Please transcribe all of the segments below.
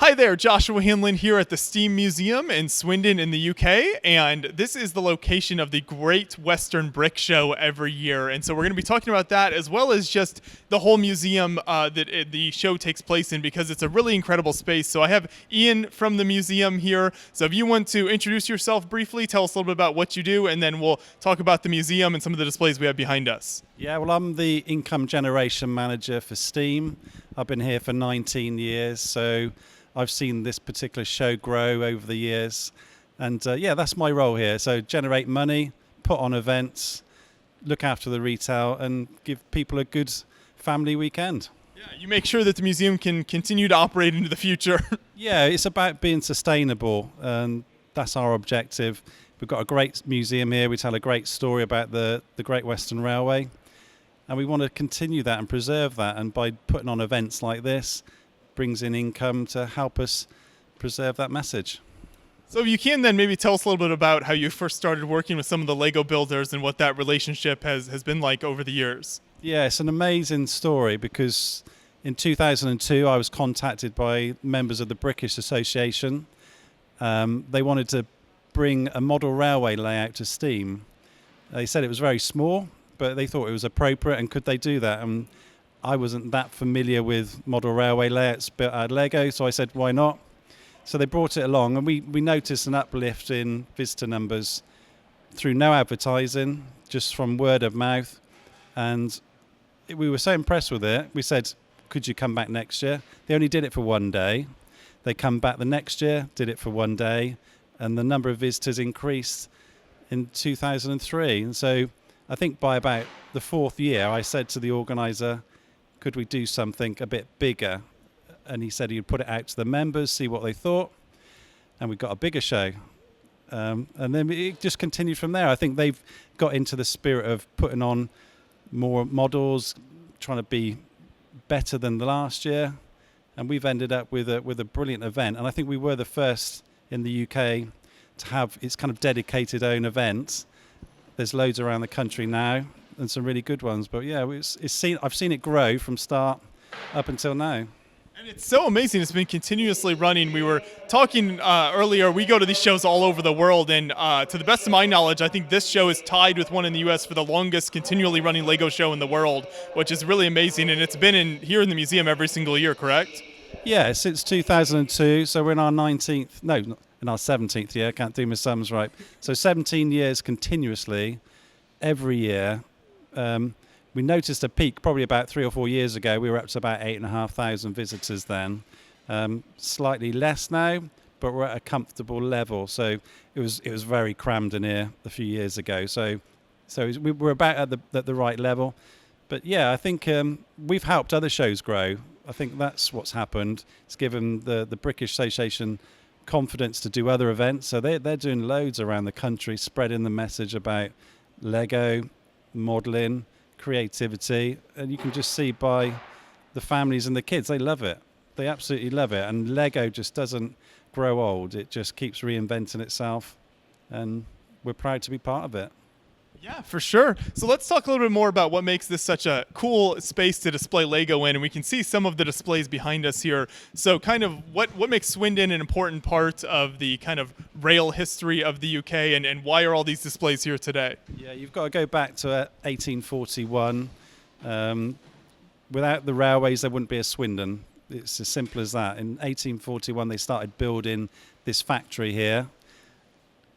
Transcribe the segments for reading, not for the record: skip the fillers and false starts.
Hi there, Joshua Hanlon here at the Steam Museum in Swindon in the UK, and this is the location of the Great Western Brick Show every year. And so we're going to be talking about that as well as just the whole museum the show takes place in, because it's a really incredible space. So I have Ian from the museum here. So if you want to introduce yourself briefly, tell us a little bit about what you do, and then we'll talk about the museum and some of the displays we have behind us. Yeah, well, I'm the income generation manager for Steam. I've been here for 19 years, so I've seen this particular show grow over the years. And that's my role here. So generate money, put on events, look after the retail, and give people a good family weekend. Yeah, you make sure that the museum can continue to operate into the future. Yeah, it's about being sustainable, and that's our objective. We've got a great museum here. We tell a great story about the Great Western Railway. And we want to continue that and preserve that. And by putting on events like this, brings in income to help us preserve that message. So if you can then maybe tell us a little bit about how you first started working with some of the Lego builders and what that relationship has been like over the years. Yeah, it's an amazing story because in 2002 I was contacted by members of the Brickish Association. They wanted to bring a model railway layout to Steam. They said it was very small, but they thought it was appropriate, and could they do that? And I wasn't that familiar with model railway layouts built out of Lego, so I said, why not? So they brought it along, and we noticed an uplift in visitor numbers through no advertising, just from word of mouth. And we were so impressed with it, we said, could you come back next year? They only did it for one day. They come back the next year, did it for one day, and the number of visitors increased in 2003. And so I think by about the fourth year, I said to the organizer, could we do something a bit bigger? And he said he'd put it out to the members, see what they thought. And we got a bigger show. And then it just continued from there. I think they've got into the spirit of putting on more models, trying to be better than the last year. And we've ended up with a brilliant event. And I think we were the first in the UK to have its kind of dedicated own events. There's loads around the country now, and some really good ones. But yeah, I've seen it grow from start up until now. And it's so amazing. It's been continuously running. We were talking earlier, we go to these shows all over the world, and to the best of my knowledge, I think this show is tied with one in the US for the longest continually running Lego show in the world, which is really amazing. And it's been here in the museum every single year, correct? Yeah, since 2002, so we're in our 17th year, can't do my sums right. So 17 years continuously, every year. We noticed a peak probably about 3 or 4 years ago. We were up to about 8,500 visitors then. Slightly less now, but we're at a comfortable level. So it was very crammed in here a few years ago. So we were about at the right level. But yeah, I think we've helped other shows grow. I think that's what's happened. It's given the Brickish Association confidence to do other events. So they're doing loads around the country, spreading the message about Lego, modelling, creativity. And you can just see by the families and the kids, they love it. They absolutely love it. And Lego just doesn't grow old. It just keeps reinventing itself. And we're proud to be part of it. Yeah, for sure. So let's talk a little bit more about what makes this such a cool space to display Lego in. And we can see some of the displays behind us here. So kind of what makes Swindon an important part of the kind of rail history of the UK, and why are all these displays here today? Yeah, you've got to go back to 1841. Without the railways, there wouldn't be a Swindon. It's as simple as that. In 1841, they started building this factory here.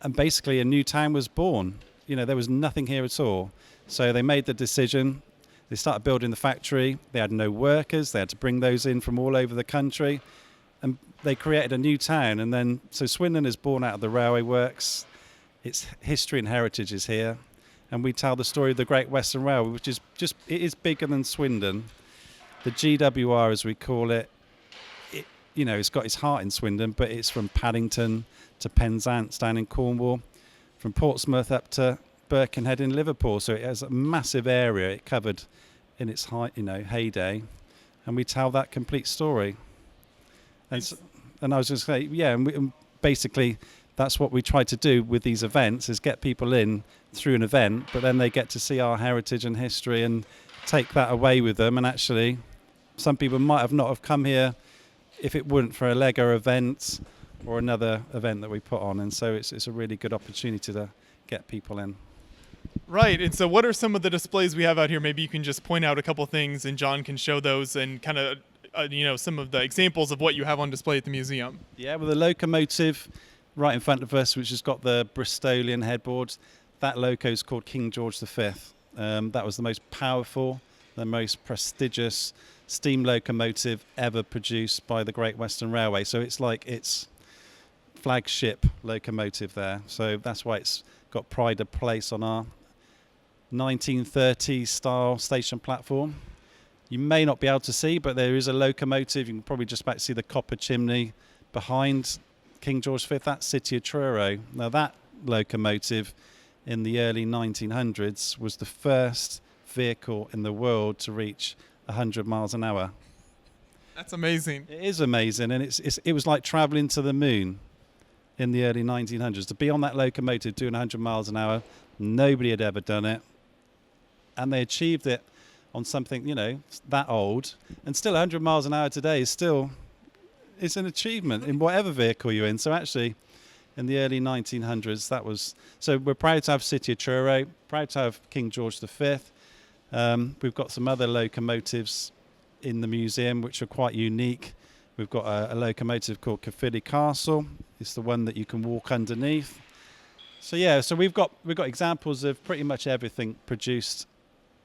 And basically a new town was born. You know, there was nothing here at all. So they made the decision. They started building the factory. They had no workers. They had to bring those in from all over the country. And they created a new town. And then, so Swindon is born out of the railway works. Its history and heritage is here. And we tell the story of the Great Western Railway, which is it is bigger than Swindon. The GWR, as we call it, it's got its heart in Swindon, but it's from Paddington to Penzance down in Cornwall, from Portsmouth up to Birkenhead in Liverpool. So it has a massive area it covered in its heyday, and we tell that complete story. And I was just saying, yeah, and basically that's what we try to do with these events, is get people in through an event, but then they get to see our heritage and history and take that away with them. And actually, some people might have not have come here if it weren't for a Lego event or another event that we put on. And so it's a really good opportunity to get people in. Right. And so what are some of the displays we have out here? Maybe you can just point out a couple things and John can show those and kind of, some of the examples of what you have on display at the museum. Yeah, well, the locomotive right in front of us, which has got the Bristolian headboard, that loco is called King George V. That was the most powerful, the most prestigious steam locomotive ever produced by the Great Western Railway. So it's like its flagship locomotive there. So that's why it's got pride of place on our 1930s style station platform. You may not be able to see, but there is a locomotive. You can probably just about see the copper chimney behind King George V. That's City of Truro. Now that locomotive in the early 1900s was the first vehicle in the world to reach 100 miles an hour. That's amazing. It is amazing, and it was like traveling to the moon in the early 1900s. To be on that locomotive doing 100 miles an hour, nobody had ever done it. And they achieved it on something, that old. And still 100 miles an hour today is still, it's an achievement in whatever vehicle you're in. So actually, in the early 1900s, that was... So we're proud to have City of Truro, proud to have King George V. We've got some other locomotives in the museum which are quite unique. We've got a locomotive called Caerphilly Castle. It's the one that you can walk underneath. So yeah, so we've got examples of pretty much everything produced.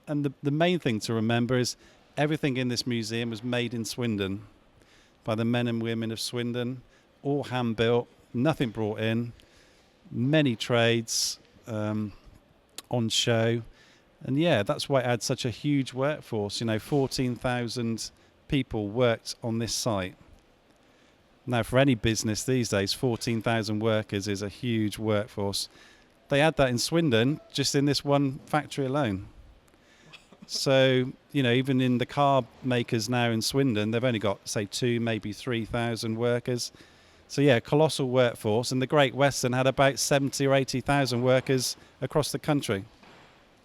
And the main thing to remember is everything in this museum was made in Swindon by the men and women of Swindon, all hand built, nothing brought in, many trades on show. And yeah, that's why it had such a huge workforce. 14,000 people worked on this site. Now, for any business these days, 14,000 workers is a huge workforce. They had that in Swindon, just in this one factory alone. So, even in the car makers now in Swindon, they've only got, say, 2, maybe 3,000 workers. So, yeah, colossal workforce. And the Great Western had about 70 or 80,000 workers across the country,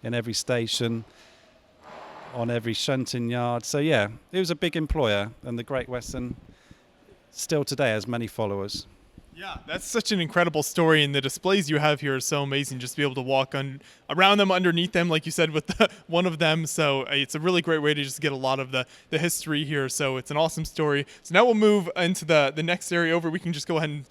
in every station, on every shunting yard. So, yeah, it was a big employer. And the Great Western still today has many followers. Yeah, that's such an incredible story, and the displays you have here are so amazing. Just to be able to walk around them, underneath them, like you said, with one of them. So it's a really great way to just get a lot of the history here. So it's an awesome story. So now we'll move into the next area over. We can just go ahead and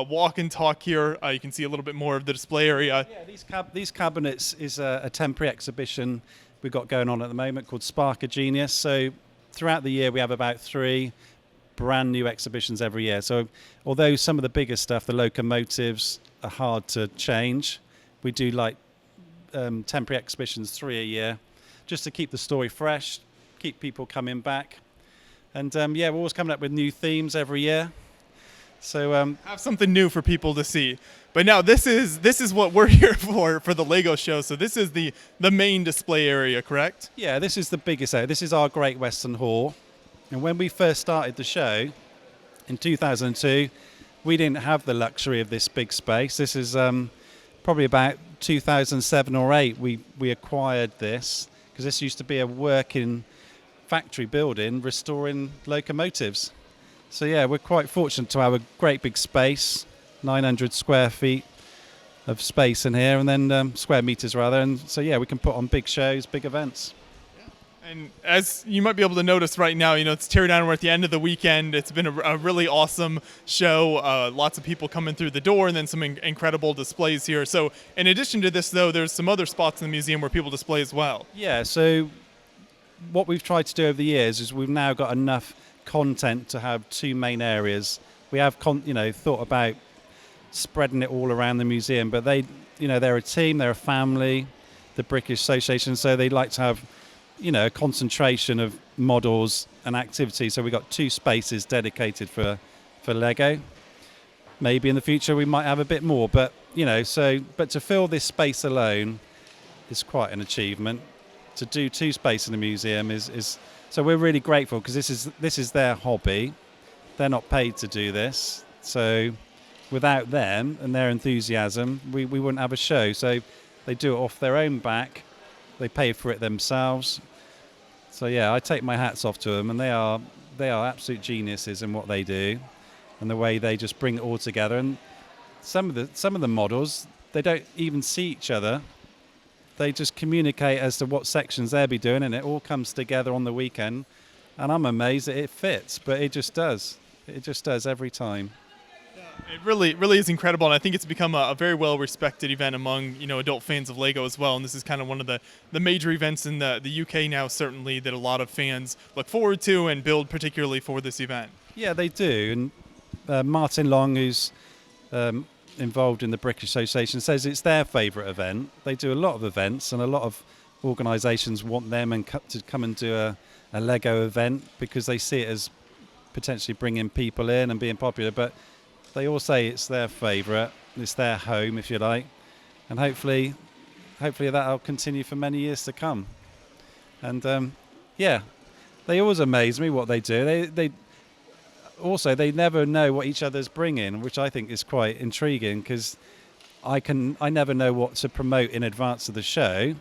walk and talk here. You can see a little bit more of the display area. Yeah, these cabinets is a temporary exhibition we've got going on at the moment called Spark of Genius. So throughout the year we have about 3 brand new exhibitions every year. So although some of the bigger stuff, the locomotives, are hard to change, we do like temporary exhibitions 3 a year just to keep the story fresh, keep people coming back. And we're always coming up with new themes every year. So have something new for people to see. But now this is what we're here for the Lego show. So this is the main display area, correct? Yeah, this is the biggest area. This is our Great Western Hall. And when we first started the show in 2002, we didn't have the luxury of this big space. This is probably about 2007 or 8 we acquired this, because this used to be a working factory building restoring locomotives. So yeah, we're quite fortunate to have a great big space, 900 square feet of space in here, and then square meters rather. And so yeah, we can put on big shows, big events. And as you might be able to notice right now, it's Teardown. We're at the end of the weekend. It's been a really awesome show. Lots of people coming through the door, and then some incredible displays here. So in addition to this, though, there's some other spots in the museum where people display as well. Yeah, so what we've tried to do over the years is we've now got enough content to have 2 main areas. We have thought about spreading it all around the museum, but they're a team, they're a family, the Brickish Association, so they like to have a concentration of models and activities. So we've got 2 spaces dedicated for Lego. Maybe in the future we might have a bit more, but but to fill this space alone is quite an achievement. To do 2 spaces in the museum is so we're really grateful, because this is their hobby. They're not paid to do this. So without them and their enthusiasm, we wouldn't have a show. So they do it off their own back. They pay for it themselves. So yeah, I take my hats off to them, and they are they are absolute geniuses in what they do, and the way they just bring it all together. And some of the models, they don't even see each other. They just communicate as to what sections they'll be doing, and it all comes together on the weekend. And I'm amazed that it fits, but it just does. It just does every time. It really is incredible, and I think it's become a very well-respected event among adult fans of Lego as well. And this is kind of one of the major events in the UK now, certainly, that a lot of fans look forward to and build particularly for this event. Yeah, they do. And Martin Long, who's involved in the Brickish Association, says it's their favourite event. They do a lot of events, and a lot of organisations want them to come and do a Lego event because they see it as potentially bringing people in and being popular. But they all say it's their favourite, it's their home, if you like, and hopefully that'll continue for many years to come. And yeah, they always amaze me what they do. They never know what each other's bringing, which I think is quite intriguing, because I never know what to promote in advance of the show.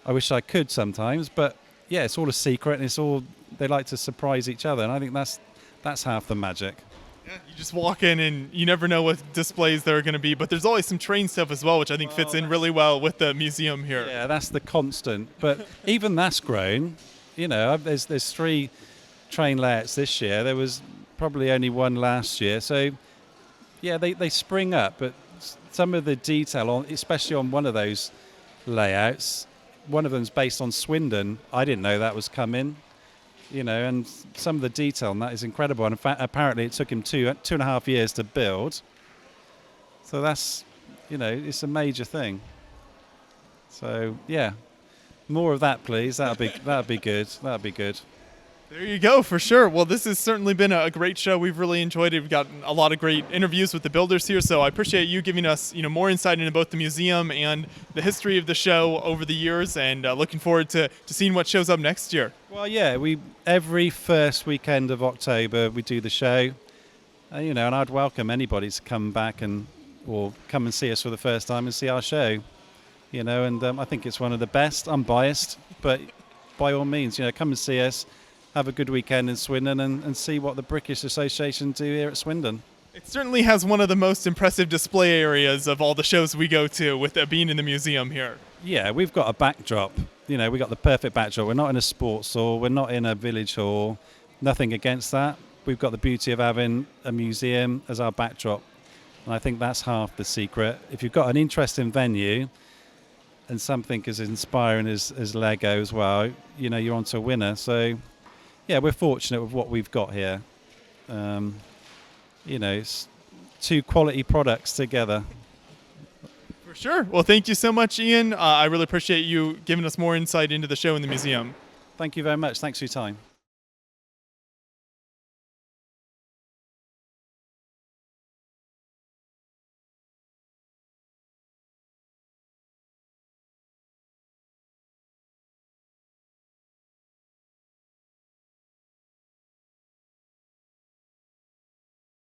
I wish I could sometimes, but yeah, it's all a secret, and they like to surprise each other, and I think that's half the magic. Yeah, you just walk in and you never know what displays there are going to be, but there's always some train stuff as well, which I think fits in really well with the museum here. Yeah, that's the constant. But even that's grown. There's 3 train layouts this year. There was probably only 1 last year. So yeah, they spring up, but some of the detail especially on one of those layouts, one of them's based on Swindon. I didn't know that was coming. And some of the detail on that is incredible. And in fact, apparently it took him 2.5 years to build. So that's, it's a major thing. So yeah, more of that, please. That'd be good. That'd be good. There you go, for sure. Well, this has certainly been a great show. We've really enjoyed it. We've gotten a lot of great interviews with the builders here, so I appreciate you giving us, more insight into both the museum and the history of the show over the years, and looking forward to seeing what shows up next year. Well, yeah, every first weekend of October we do the show, and I'd welcome anybody to come back or come and see us for the first time and see our show, and I think it's one of the best. I'm biased, but by all means, come and see us. Have a good weekend in Swindon and see what the Brickish Association do here at Swindon. It certainly has one of the most impressive display areas of all the shows we go to, with being in the museum here. Yeah, we've got a backdrop. We got the perfect backdrop. We're not in a sports hall. We're not in a village hall. Nothing against that. We've got the beauty of having a museum as our backdrop. And I think that's half the secret. If you've got an interesting venue and something as inspiring as Lego as well, you're onto a winner. So yeah, we're fortunate with what we've got here. It's 2 quality products together. For sure. Well, thank you so much, Ian. I really appreciate you giving us more insight into the show in the museum. Thank you very much. Thanks for your time.